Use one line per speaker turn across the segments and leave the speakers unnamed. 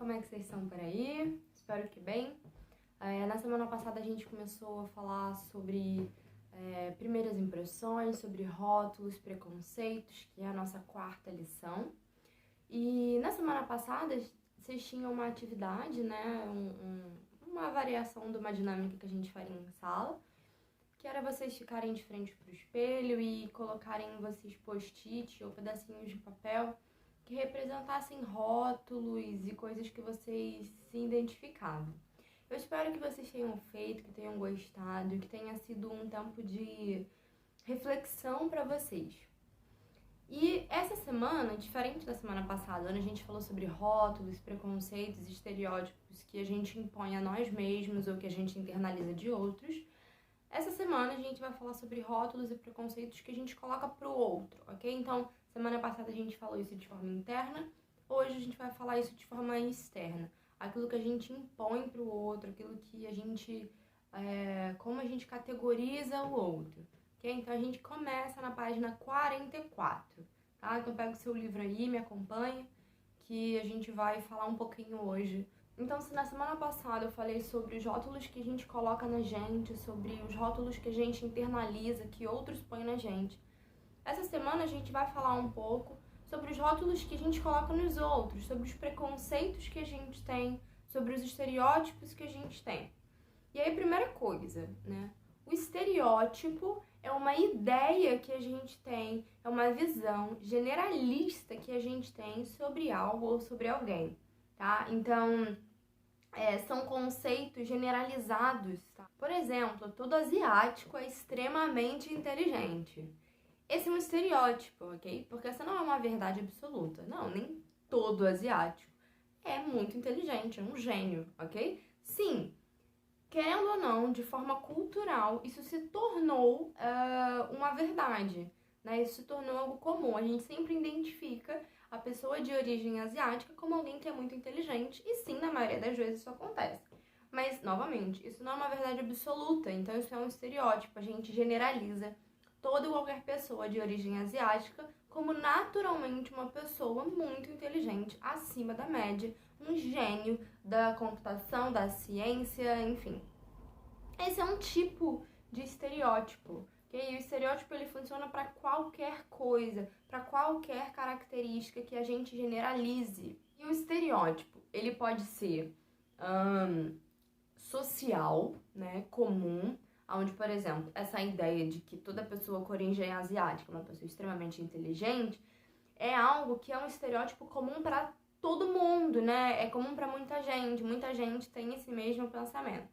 como é que vocês estão por aí? Espero que bem. Na semana passada a gente começou a falar sobre primeiras impressões, sobre rótulos, preconceitos, que é a nossa quarta lição. E na semana passada vocês tinham uma atividade, né, uma variação de uma dinâmica que a gente faria em sala, que era vocês ficarem de frente para o espelho e colocarem vocês post-it ou pedacinhos de papel que representassem rótulos e coisas que vocês se identificavam. Eu espero que vocês tenham feito, que tenham gostado, que tenha sido um tempo de reflexão para vocês. E essa semana, diferente da semana passada, onde a gente falou sobre rótulos, preconceitos, estereótipos que a gente impõe a nós mesmos ou que a gente internaliza de outros, essa semana a gente vai falar sobre rótulos e preconceitos que a gente coloca pro outro, ok? Então, semana passada a gente falou isso de forma interna, hoje a gente vai falar isso de forma externa. Aquilo que a gente impõe pro outro, aquilo que a gente... como a gente categoriza o outro, ok? Então, a gente começa na página 44, tá? Então, pega o seu livro aí, me acompanha, que a gente vai falar um pouquinho hoje. Então, se na semana passada eu falei sobre os rótulos que a gente coloca na gente, sobre os rótulos que a gente internaliza, que outros põem na gente, essa semana a gente vai falar um pouco sobre os rótulos que a gente coloca nos outros, sobre os preconceitos que a gente tem, sobre os estereótipos que a gente tem. E aí, primeira coisa, né? O estereótipo é uma ideia que a gente tem, é uma visão generalista que a gente tem sobre algo ou sobre alguém, tá? Então, são conceitos generalizados, tá? Por exemplo, todo asiático é extremamente inteligente. Esse é um estereótipo, ok? Porque essa não é uma verdade absoluta. Não, nem todo asiático é muito inteligente, é um gênio, ok? Sim, querendo ou não, de forma cultural, isso se tornou uma verdade, né? Isso se tornou algo comum. A gente sempre identifica a pessoa de origem asiática como alguém que é muito inteligente, e sim, na maioria das vezes isso acontece. Mas, novamente, isso não é uma verdade absoluta, então isso é um estereótipo, a gente generaliza toda e qualquer pessoa de origem asiática como naturalmente uma pessoa muito inteligente, acima da média, um gênio da computação, da ciência, enfim. Esse é um tipo de estereótipo. Okay? E o estereótipo ele funciona para qualquer coisa, para qualquer característica que a gente generalize. E o estereótipo ele pode ser social, né, comum, onde, por exemplo, essa ideia de que toda pessoa com origem asiática é uma pessoa extremamente inteligente, é algo que é um estereótipo comum para todo mundo, né? É comum para muita gente tem esse mesmo pensamento.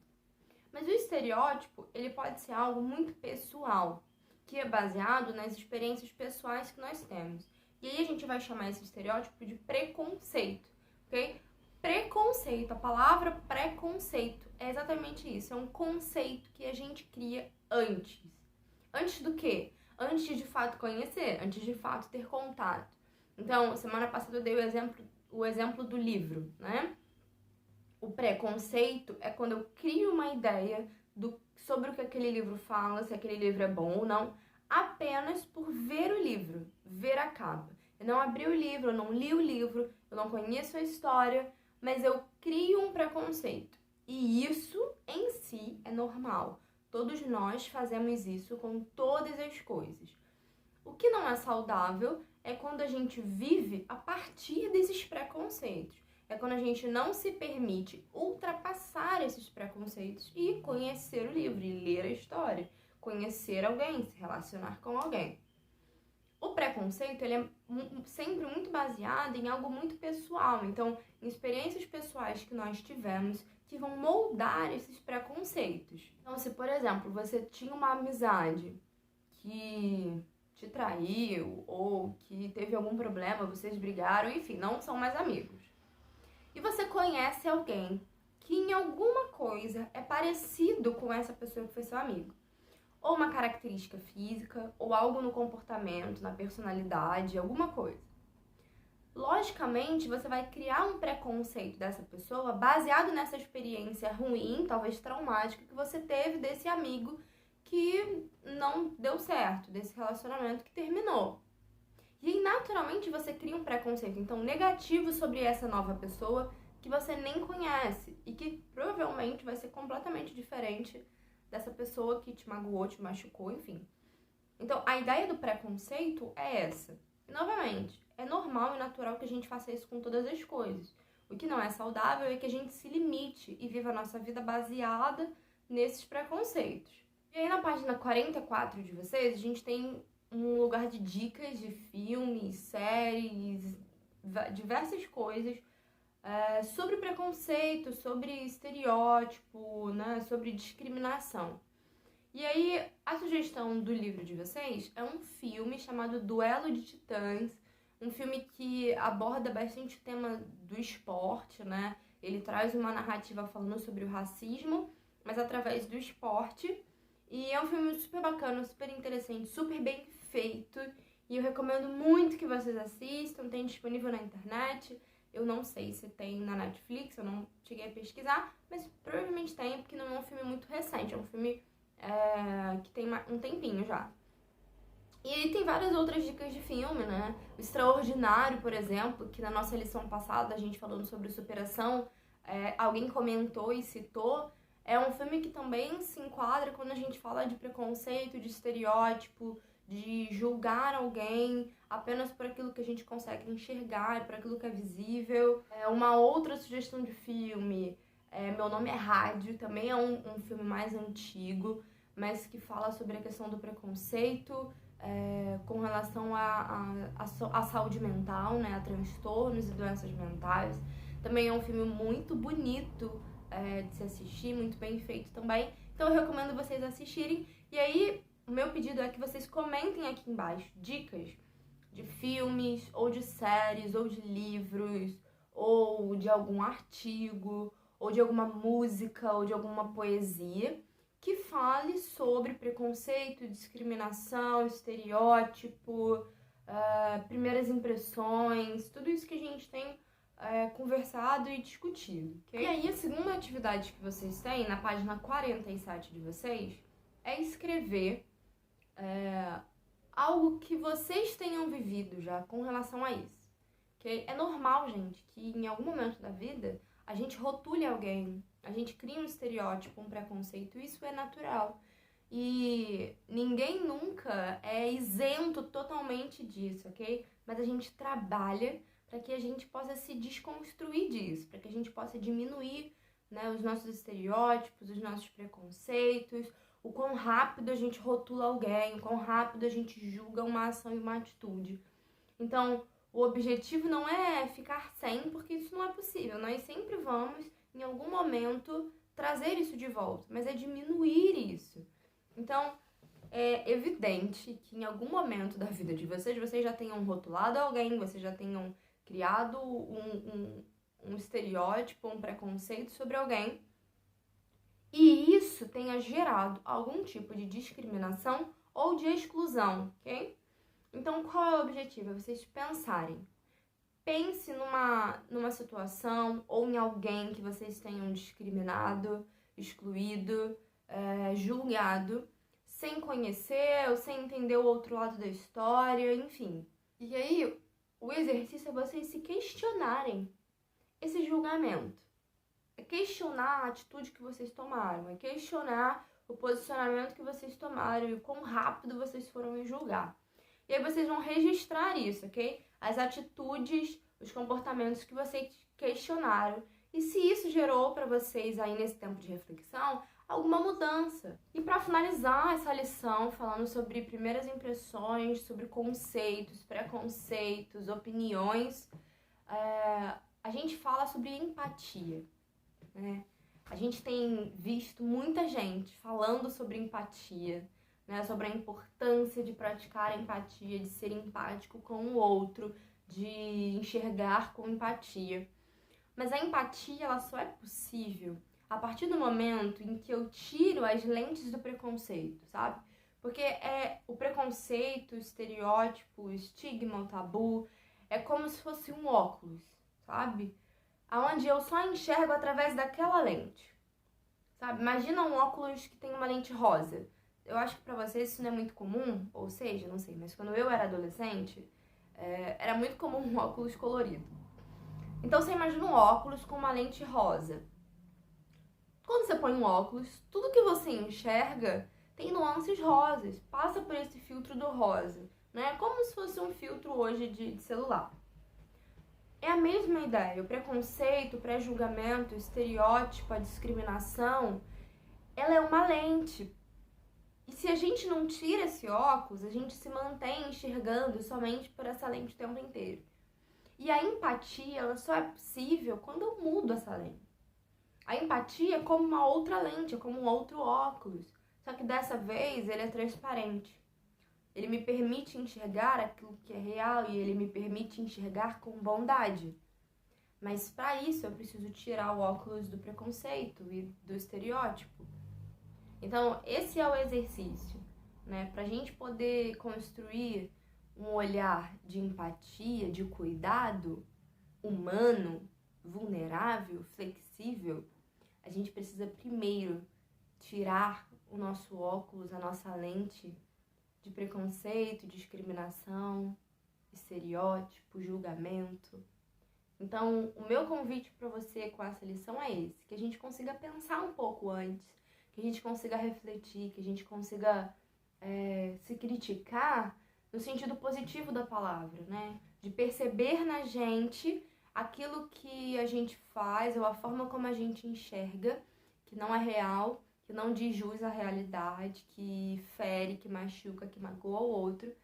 Mas o estereótipo, ele pode ser algo muito pessoal, que é baseado nas experiências pessoais que nós temos. E aí a gente vai chamar esse estereótipo de preconceito, ok? Preconceito, a palavra preconceito é exatamente isso, é um conceito que a gente cria antes. Antes do quê? Antes de fato conhecer, antes de fato ter contato. Então, semana passada eu dei o exemplo do livro, né? O preconceito é quando eu crio uma ideia sobre o que aquele livro fala, se aquele livro é bom ou não, apenas por ver o livro, ver a capa. Eu não abri o livro, eu não li o livro, eu não conheço a história, mas eu crio um preconceito. E isso em si é normal. Todos nós fazemos isso com todas as coisas. O que não é saudável é quando a gente vive a partir desses preconceitos. É quando a gente não se permite ultrapassar esses preconceitos e conhecer o livro, e ler a história, conhecer alguém, se relacionar com alguém. O preconceito ele é sempre muito baseado em algo muito pessoal, então em experiências pessoais que nós tivemos que vão moldar esses preconceitos. Então, se por exemplo você tinha uma amizade que te traiu ou que teve algum problema, vocês brigaram, enfim, não são mais amigos. E você conhece alguém que em alguma coisa é parecido com essa pessoa que foi seu amigo. Ou uma característica física, ou algo no comportamento, na personalidade, alguma coisa. Logicamente, você vai criar um preconceito dessa pessoa baseado nessa experiência ruim, talvez traumática, que você teve desse amigo que não deu certo, desse relacionamento que terminou. E aí, naturalmente, você cria um preconceito, então, negativo sobre essa nova pessoa, que você nem conhece e que provavelmente vai ser completamente diferente dessa pessoa que te magoou, te machucou, enfim. Então, a ideia do preconceito é essa. E, novamente, é normal e natural que a gente faça isso com todas as coisas. O que não é saudável é que a gente se limite e viva a nossa vida baseada nesses preconceitos. E aí, na página 44 de vocês, a gente tem um lugar de dicas de filmes, séries, diversas coisas sobre preconceito, sobre estereótipo, né, sobre discriminação. E aí, a sugestão do livro de vocês é um filme chamado Duelo de Titãs, um filme que aborda bastante o tema do esporte, né? Ele traz uma narrativa falando sobre o racismo, mas através do esporte. E é um filme super bacana, super interessante, super bem feito. E eu recomendo muito que vocês assistam, tem disponível na internet. Eu não sei se tem na Netflix, eu não cheguei a pesquisar, mas provavelmente tem, porque não é um filme muito recente, é um filme que tem um tempinho já. E aí tem várias outras dicas de filme, né? O Extraordinário, por exemplo, que na nossa lição passada, a gente falando sobre superação, alguém comentou e citou, é um filme que também se enquadra quando a gente fala de preconceito, de estereótipo, de julgar alguém apenas por aquilo que a gente consegue enxergar, por aquilo que é visível. Uma outra sugestão de filme, Meu Nome é Rádio, também é um filme mais antigo, mas que fala sobre a questão do preconceito com relação à saúde mental, né, a transtornos e doenças mentais. Também é um filme muito bonito de se assistir, muito bem feito também. Então eu recomendo vocês assistirem. E aí, o meu pedido é que vocês comentem aqui embaixo dicas de filmes, ou de séries, ou de livros, ou de algum artigo, ou de alguma música, ou de alguma poesia que fale sobre preconceito, discriminação, estereótipo, primeiras impressões, tudo isso que a gente tem conversado e discutido. Okay? E aí, a segunda atividade que vocês têm, na página 47 de vocês, é escrever algo que vocês tenham vivido já com relação a isso. Okay? É normal, gente, que em algum momento da vida a gente rotule alguém, a gente cria um estereótipo, um preconceito, isso é natural. E ninguém nunca é isento totalmente disso, ok? Mas a gente trabalha para que a gente possa se desconstruir disso, para que a gente possa diminuir, né, os nossos estereótipos, os nossos preconceitos, o quão rápido a gente rotula alguém, o quão rápido a gente julga uma ação e uma atitude. Então, o objetivo não é ficar sem, porque isso não é possível. Nós sempre vamos, em algum momento, trazer isso de volta, mas é diminuir isso. Então, é evidente que em algum momento da vida de vocês já tenham rotulado alguém, vocês já tenham criado um estereótipo, um preconceito sobre alguém, e isso tenha gerado algum tipo de discriminação ou de exclusão, ok? Então, qual é o objetivo? É vocês pensarem. Pense numa situação ou em alguém que vocês tenham discriminado, excluído, julgado, sem conhecer ou sem entender o outro lado da história, enfim. E aí, o exercício é vocês se questionarem esse julgamento. É questionar a atitude que vocês tomaram, é questionar o posicionamento que vocês tomaram e o quão rápido vocês foram em julgar. E aí vocês vão registrar isso, ok? As atitudes, os comportamentos que vocês questionaram. E se isso gerou para vocês aí nesse tempo de reflexão alguma mudança. E para finalizar essa lição falando sobre primeiras impressões, sobre conceitos, preconceitos, opiniões, a gente fala sobre empatia, né? A gente tem visto muita gente falando sobre empatia, né, sobre a importância de praticar a empatia, de ser empático com o outro, de enxergar com empatia. Mas a empatia, ela só é possível a partir do momento em que eu tiro as lentes do preconceito, sabe? Porque o preconceito, o estereótipo, o estigma, o tabu, é como se fosse um óculos, sabe? Aonde eu só enxergo através daquela lente, sabe? Imagina um óculos que tem uma lente rosa. Eu acho que pra vocês isso não é muito comum, ou seja, não sei, mas quando eu era adolescente, era muito comum um óculos colorido. Então você imagina um óculos com uma lente rosa. Quando você põe um óculos, tudo que você enxerga tem nuances rosas, passa por esse filtro do rosa, né? Como se fosse um filtro hoje de celular. É a mesma ideia, o preconceito, o pré-julgamento, o estereótipo, a discriminação, ela é uma lente. E se a gente não tira esse óculos, a gente se mantém enxergando somente por essa lente o tempo inteiro. E a empatia, ela só é possível quando eu mudo essa lente. A empatia é como uma outra lente, é como um outro óculos. Só que dessa vez ele é transparente. Ele me permite enxergar aquilo que é real e ele me permite enxergar com bondade. Mas para isso eu preciso tirar o óculos do preconceito e do estereótipo. Então esse é o exercício, né? Para a gente poder construir um olhar de empatia, de cuidado humano, vulnerável, flexível, a gente precisa primeiro tirar o nosso óculos, a nossa lente de preconceito, discriminação, estereótipo, julgamento. Então, o meu convite para você com essa lição é esse, que a gente consiga pensar um pouco antes, que a gente consiga refletir, que a gente consiga se criticar no sentido positivo da palavra, né? De perceber na gente aquilo que a gente faz ou a forma como a gente enxerga, que não é real, que não diz jus à realidade, que fere, que machuca, que magoa o outro,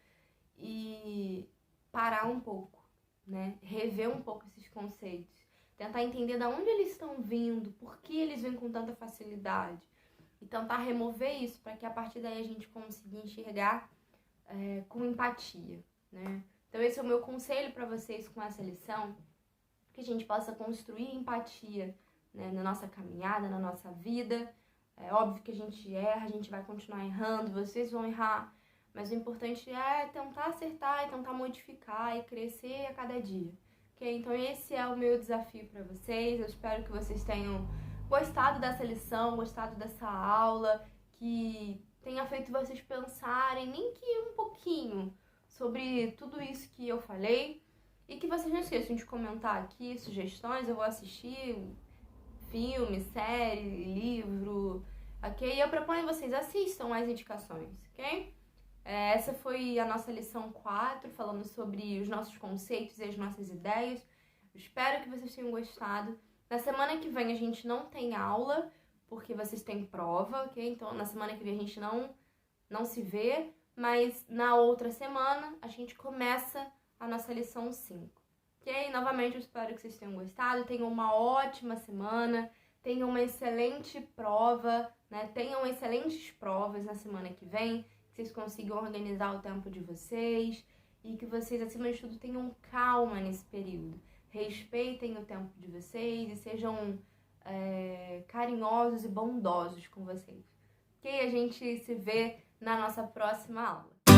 e parar um pouco, né? Rever um pouco esses conceitos, tentar entender de onde eles estão vindo, por que eles vêm com tanta facilidade, e tentar remover isso para que a partir daí a gente consiga enxergar com empatia, né? Então esse é o meu conselho para vocês com essa lição, que a gente possa construir empatia, né, na nossa caminhada, na nossa vida. É óbvio que a gente erra, a gente vai continuar errando, vocês vão errar, mas o importante é tentar acertar e tentar modificar e crescer a cada dia, ok? Então esse é o meu desafio para vocês. Eu espero que vocês tenham gostado dessa lição, gostado dessa aula, que tenha feito vocês pensarem, nem que um pouquinho, sobre tudo isso que eu falei. E que vocês não esqueçam de comentar aqui sugestões, eu vou assistir filme, série, livro, ok? E eu proponho vocês assistam as indicações, ok? Essa foi a nossa lição 4, falando sobre os nossos conceitos e as nossas ideias. Eu espero que vocês tenham gostado. Na semana que vem a gente não tem aula, porque vocês têm prova, ok? Então na semana que vem a gente não se vê, mas na outra semana a gente começa a nossa lição 5, ok? Novamente eu espero que vocês tenham gostado, tenham uma ótima semana, tenham uma excelente prova, né? Tenham excelentes provas na semana que vem, que vocês consigam organizar o tempo de vocês e que vocês, acima de tudo, tenham calma nesse período. Respeitem o tempo de vocês e sejam carinhosos e bondosos com vocês, ok? A gente se vê na nossa próxima aula.